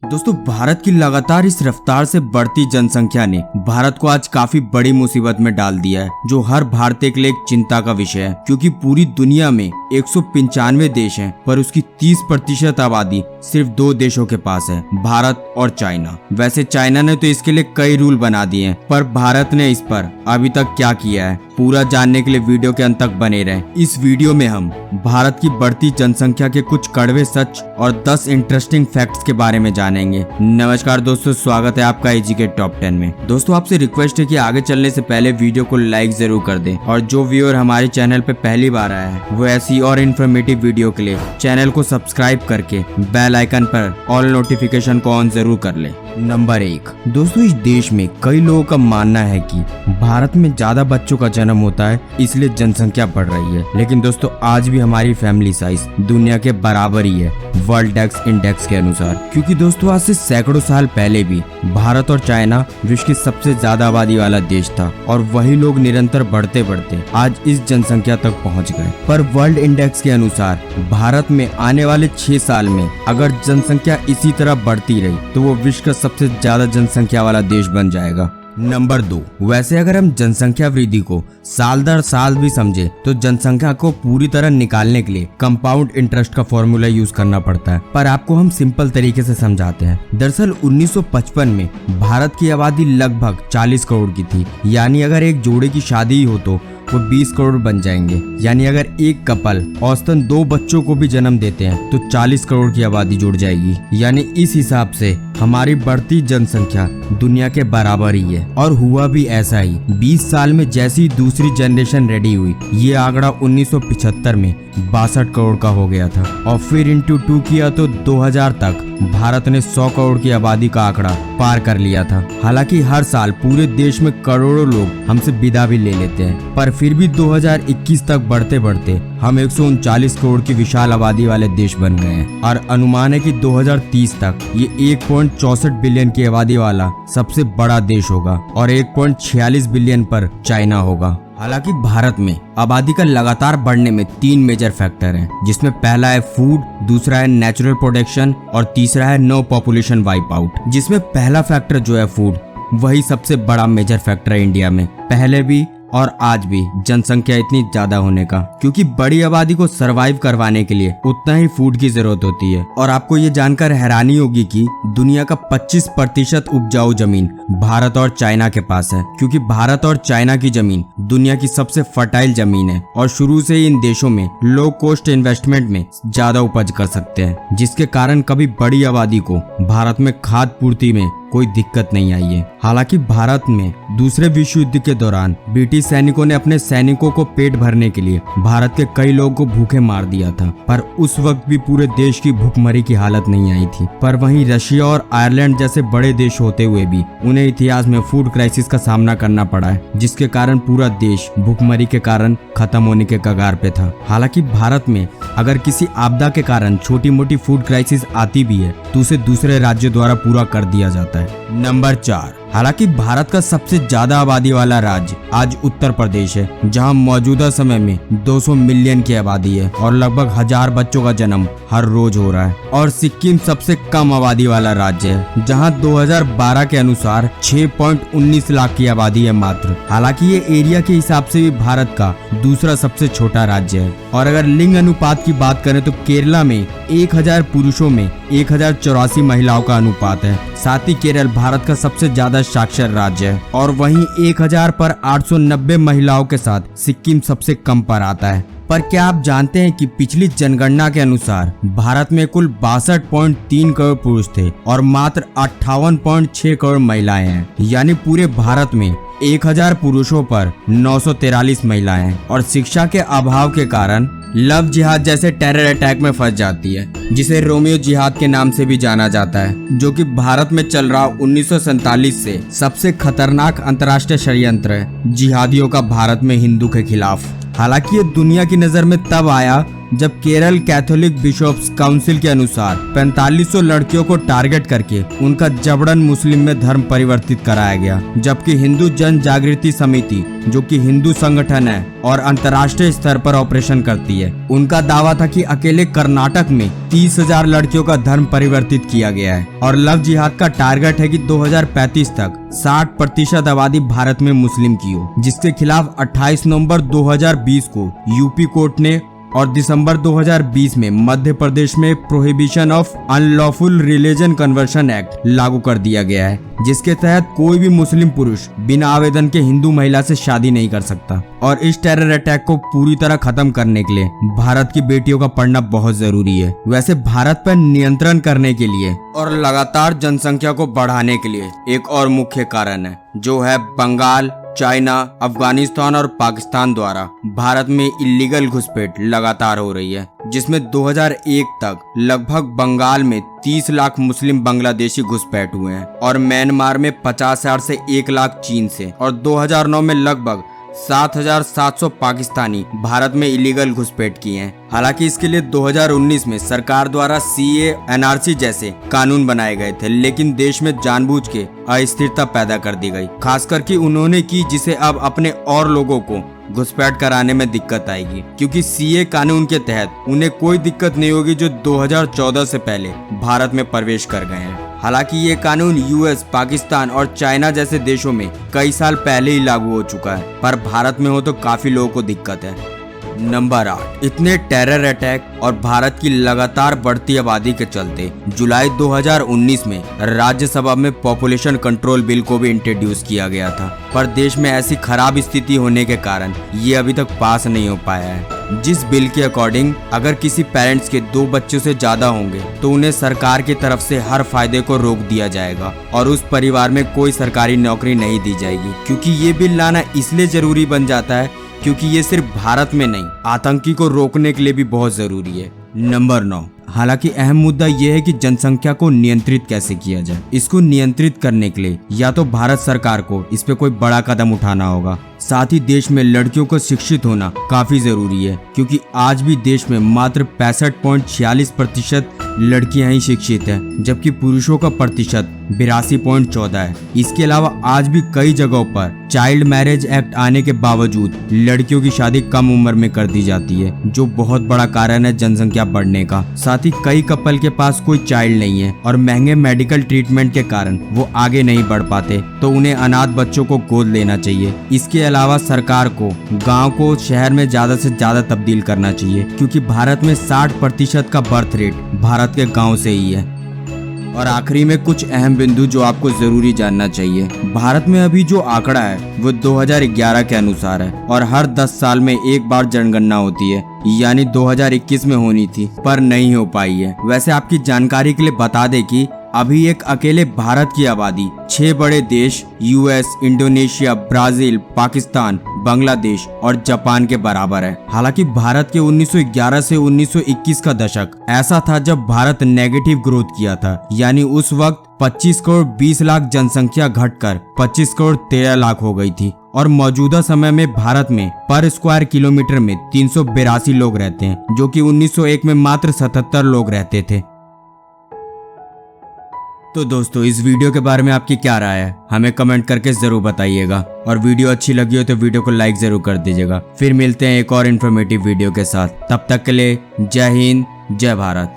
दोस्तों, भारत की लगातार इस रफ्तार से बढ़ती जनसंख्या ने भारत को आज काफी बड़ी मुसीबत में डाल दिया है, जो हर भारतीय के लिए एक चिंता का विषय है। क्योंकि पूरी दुनिया में 195 देश हैं, पर उसकी 30% आबादी सिर्फ 2 देशों के पास है, भारत और चाइना। वैसे चाइना ने तो इसके लिए कई रूल बना दिए हैं, पर भारत ने इस पर अभी तक क्या किया है, पूरा जानने के लिए वीडियो के अंत तक बने रहें। इस वीडियो में हम भारत की बढ़ती जनसंख्या के कुछ कड़वे सच और 10 इंटरेस्टिंग फैक्ट्स के बारे में जानेंगे। नमस्कार दोस्तों, स्वागत है आपका एजुकेट टॉप 10 में। दोस्तों, आपसे रिक्वेस्ट है कि आगे चलने से पहले वीडियो को लाइक जरूर कर दें, और जो व्यूअर हमारे चैनल पे पहली बार आया है वो ऐसी और इन्फॉर्मेटिव वीडियो के लिए चैनल को सब्सक्राइब करके बेल आइकन पर ऑल नोटिफिकेशन को ऑन जरूर कर ले। नंबर 1, दोस्तों, इस देश में कई लोगों का मानना है कि भारत में ज्यादा बच्चों का जन्म होता है, इसलिए जनसंख्या बढ़ रही है। लेकिन दोस्तों, आज भी हमारी फैमिली साइज दुनिया के बराबर ही है वर्ल्ड डेक्स इंडेक्स के अनुसार। क्योंकि दोस्तों, आज से सैकड़ों साल पहले भी भारत और चाइना विश्व की सबसे ज्यादा आबादी वाला देश था, और वही लोग निरंतर बढ़ते बढ़ते आज इस जनसंख्या तक पहुंच गए। पर वर्ल्ड इंडेक्स के अनुसार भारत में आने वाले 6 साल में अगर जनसंख्या इसी तरह बढ़ती रही तो वो विश्व का सबसे ज्यादा जनसंख्या वाला देश बन जाएगा। नंबर 2, वैसे अगर हम जनसंख्या वृद्धि को साल दर साल भी समझे तो जनसंख्या को पूरी तरह निकालने के लिए कंपाउंड इंटरेस्ट का फॉर्मूला यूज करना पड़ता है, पर आपको हम सिंपल तरीके से समझाते हैं। दरअसल 1955 में भारत की आबादी लगभग 40 करोड़ की थी, यानी अगर एक जोड़े की शादी हो तो वो 20 करोड़ बन जाएंगे। यानी अगर एक कपल औसतन 2 बच्चों को भी जन्म देते हैं तो 40 करोड़ की आबादी जुड़ जाएगी। यानी इस हिसाब से हमारी बढ़ती जनसंख्या दुनिया के बराबर ही है, और हुआ भी ऐसा ही। 20 साल में जैसी दूसरी जनरेशन रेडी हुई, ये आंकड़ा 1975 में 62 करोड़ का हो गया था, और फिर इंटू 2 किया तो 2000 तक भारत ने 100 करोड़ की आबादी का आंकड़ा पार कर लिया था। हालांकि हर साल पूरे देश में करोड़ों लोग हमसे विदा भी ले लेते हैं, पर फिर भी 2021 तक बढ़ते बढ़ते हम 139 करोड़ की विशाल आबादी वाले देश बन गए हैं, और अनुमान है कि 2030 तक ये 1.64 बिलियन की आबादी वाला सबसे बड़ा देश होगा, और 1.46 बिलियन पर चाइना होगा। हालांकि भारत में आबादी का लगातार बढ़ने में 3 मेजर फैक्टर हैं, जिसमें पहला है फूड, दूसरा है नेचुरल प्रोडक्शन, और तीसरा है नो पॉपुलेशन वाइप आउट। जिसमें पहला फैक्टर जो है फूड, वही सबसे बड़ा मेजर फैक्टर है इंडिया में, पहले भी और आज भी जनसंख्या इतनी ज्यादा होने का। क्योंकि बड़ी आबादी को सरवाइव करवाने के लिए उतना ही फूड की जरूरत होती है। और आपको ये जानकर हैरानी होगी कि दुनिया का 25% उपजाऊ जमीन भारत और चाइना के पास है। क्योंकि भारत और चाइना की जमीन दुनिया की सबसे फर्टाइल जमीन है, और शुरू से ही इन देशों में लो कॉस्ट इन्वेस्टमेंट में ज्यादा उपज कर सकते हैं, जिसके कारण कभी बड़ी आबादी को भारत में खाद्य पूर्ति में कोई दिक्कत नहीं आई है। हालांकि भारत में दूसरे विश्व युद्ध के दौरान ब्रिटिश सैनिकों ने अपने सैनिकों को पेट भरने के लिए भारत के कई लोगों को भूखे मार दिया था, पर उस वक्त भी पूरे देश की भूखमरी की हालत नहीं आई थी। पर वहीं रशिया और आयरलैंड जैसे बड़े देश होते हुए भी उन्हें इतिहास में फूड क्राइसिस का सामना करना पड़ा है, जिसके कारण पूरा देश भूखमरी के कारण खत्म होने के कगार पे था। हालांकि भारत में अगर किसी आपदा के कारण छोटी मोटी फूड क्राइसिस आती भी है तो उसे दूसरे राज्यों द्वारा पूरा कर दिया जाता है। नंबर 4, हालांकि भारत का सबसे ज्यादा आबादी वाला राज्य आज उत्तर प्रदेश है, जहां मौजूदा समय में 200 मिलियन की आबादी है, और लगभग 1000 बच्चों का जन्म हर रोज हो रहा है। और सिक्किम सबसे कम आबादी वाला राज्य है, जहां 2012 के अनुसार 6.19 लाख की आबादी है मात्र। हालांकि ये एरिया के हिसाब से भी भारत का दूसरा सबसे छोटा राज्य है। और अगर लिंग अनुपात की बात करें तो केरला में 1000 पुरुषों में 1084 महिलाओं का अनुपात है। साथ ही केरल भारत का सबसे ज्यादा साक्षर राज्य है, और वहीं 1000 पर 890 महिलाओं के साथ सिक्किम सबसे कम पर आता है। पर क्या आप जानते हैं कि पिछली जनगणना के अनुसार भारत में कुल 62.3 करोड़ पुरुष थे और मात्र 58.6 करोड़ महिलाएं हैं। यानी पूरे भारत में 1000 पुरुषों पर 943 महिलाएं हैं, और शिक्षा के अभाव के कारण लव जिहाद जैसे टेरर अटैक में फंस जाती है, जिसे रोमियो जिहाद के नाम से भी जाना जाता है, जो कि भारत में चल रहा 1947 से सबसे खतरनाक अंतर्राष्ट्रीय षड्यंत्र है जिहादियों का भारत में हिंदू के खिलाफ। हालांकि ये दुनिया की नजर में तब आया जब केरल कैथोलिक बिशॉप्स काउंसिल के अनुसार 4500 लड़कियों को टारगेट करके उनका जबरन मुस्लिम में धर्म परिवर्तित कराया गया, जबकि हिंदू जन जागृति समिति, जो कि हिंदू संगठन है और अंतर्राष्ट्रीय स्तर पर ऑपरेशन करती है, उनका दावा था कि अकेले कर्नाटक में 30,000 लड़कियों का धर्म परिवर्तित किया गया है और लव जिहाद का टारगेट है कि 2035 तक 60% आबादी भारत में मुस्लिम की हो, जिसके खिलाफ 28 नवंबर 2020 को यूपी कोर्ट ने और दिसंबर 2020 में मध्य प्रदेश में prohibition of unlawful religion conversion act लागू कर दिया गया है, जिसके तहत कोई भी मुस्लिम पुरुष बिना आवेदन के हिंदू महिला से शादी नहीं कर सकता। और इस टेरर अटैक को पूरी तरह खत्म करने के लिए भारत की बेटियों का पढ़ना बहुत जरूरी है। वैसे भारत पर नियंत्रण करने के लिए और लगातार जनसंख्या को बढ़ाने के लिए एक और मुख्य कारण है, जो है बंगाल, चाइना, अफगानिस्तान और पाकिस्तान द्वारा भारत में इलीगल घुसपैठ लगातार हो रही है, जिसमें 2001 तक लगभग बंगाल में 30 लाख मुस्लिम बांग्लादेशी घुसपैठ हुए हैं और म्यांमार में 50,000 से 1 लाख चीन से, और 2009 में लगभग 7,700 पाकिस्तानी भारत में इलीगल घुसपैठ किए हैं। हालांकि इसके लिए 2019 में सरकार द्वारा CAA, NRC जैसे कानून बनाए गए थे, लेकिन देश में जानबूझ के अस्थिरता पैदा कर दी गई, खासकर कि उन्होंने की जिसे अब अपने और लोगों को घुसपैठ कराने में दिक्कत आएगी, क्योंकि CAA कानून के तहत उन्हें कोई दिक्कत नहीं होगी जो 2014 से पहले भारत में प्रवेश कर गए हैं। हालांकि ये कानून US, पाकिस्तान और चाइना जैसे देशों में कई साल पहले ही लागू हो चुका है, पर भारत में हो तो काफी लोगों को दिक्कत है। नंबर 8, इतने टेरर अटैक और भारत की लगातार बढ़ती आबादी के चलते जुलाई 2019 में राज्यसभा में पॉपुलेशन कंट्रोल बिल को भी इंट्रोड्यूस किया गया था, पर देश में ऐसी खराब स्थिति होने के कारण ये अभी तक पास नहीं हो पाया है। जिस बिल के अकॉर्डिंग अगर किसी पेरेंट्स के 2 बच्चों से ज्यादा होंगे तो उन्हें सरकार की तरफ से हर फायदे को रोक दिया जाएगा और उस परिवार में कोई सरकारी नौकरी नहीं दी जाएगी, क्योंकि ये बिल लाना इसलिए जरूरी बन जाता है क्योंकि ये सिर्फ भारत में नहीं, आतंकी को रोकने के लिए भी बहुत जरूरी है। नंबर 9, हालांकि अहम मुद्दा यह है कि जनसंख्या को नियंत्रित कैसे किया जाए। इसको नियंत्रित करने के लिए या तो भारत सरकार को इस पे कोई बड़ा कदम उठाना होगा, साथ ही देश में लड़कियों को शिक्षित होना काफी जरूरी है, क्योंकि आज भी देश में मात्र 65.46% लड़कियां ही शिक्षित हैं, जबकि पुरुषों का प्रतिशत 82.14 है। इसके अलावा आज भी कई जगहों पर चाइल्ड मैरिज एक्ट आने के बावजूद लड़कियों की शादी कम उम्र में कर दी जाती है, जो बहुत बड़ा कारण है जनसंख्या बढ़ने का। साथ ही कई कपल के पास कोई चाइल्ड नहीं है और महंगे मेडिकल ट्रीटमेंट के कारण वो आगे नहीं बढ़ पाते, तो उन्हें अनाथ बच्चों को गोद लेना चाहिए। इसके अलावा सरकार को गांव को शहर में ज्यादा से ज्यादा तब्दील करना चाहिए, क्योंकि भारत में 60% का बर्थ रेट भारत के गांव से ही है। और आखिरी में कुछ अहम बिंदु जो आपको जरूरी जानना चाहिए। भारत में अभी जो आंकड़ा है वो 2011 के अनुसार है और हर 10 साल में एक बार जनगणना होती है, यानी 2021 में होनी थी पर नहीं हो पाई है। वैसे आपकी जानकारी के लिए बता दें कि अभी एक अकेले भारत की आबादी 6 बड़े देश US, Indonesia, Brazil, Pakistan, Bangladesh और जापान के बराबर है। हालांकि भारत के 1911 से 1921 का दशक ऐसा था जब भारत नेगेटिव ग्रोथ किया था, यानी उस वक्त 25 करोड़ 20 लाख जनसंख्या घटकर 25 करोड़ 13 लाख हो गई थी और मौजूदा समय में भारत में पर स्क्वायर किलोमीटर में 382 लोग रहते हैं, जो कि 1901 में मात्र 77 लोग रहते थे। तो दोस्तों, इस वीडियो के बारे में आपकी क्या राय है, हमें कमेंट करके जरूर बताइएगा और वीडियो अच्छी लगी हो तो वीडियो को लाइक जरूर कर दीजिएगा। फिर मिलते हैं एक और इन्फॉर्मेटिव वीडियो के साथ, तब तक के लिए जय हिंद, जय भारत।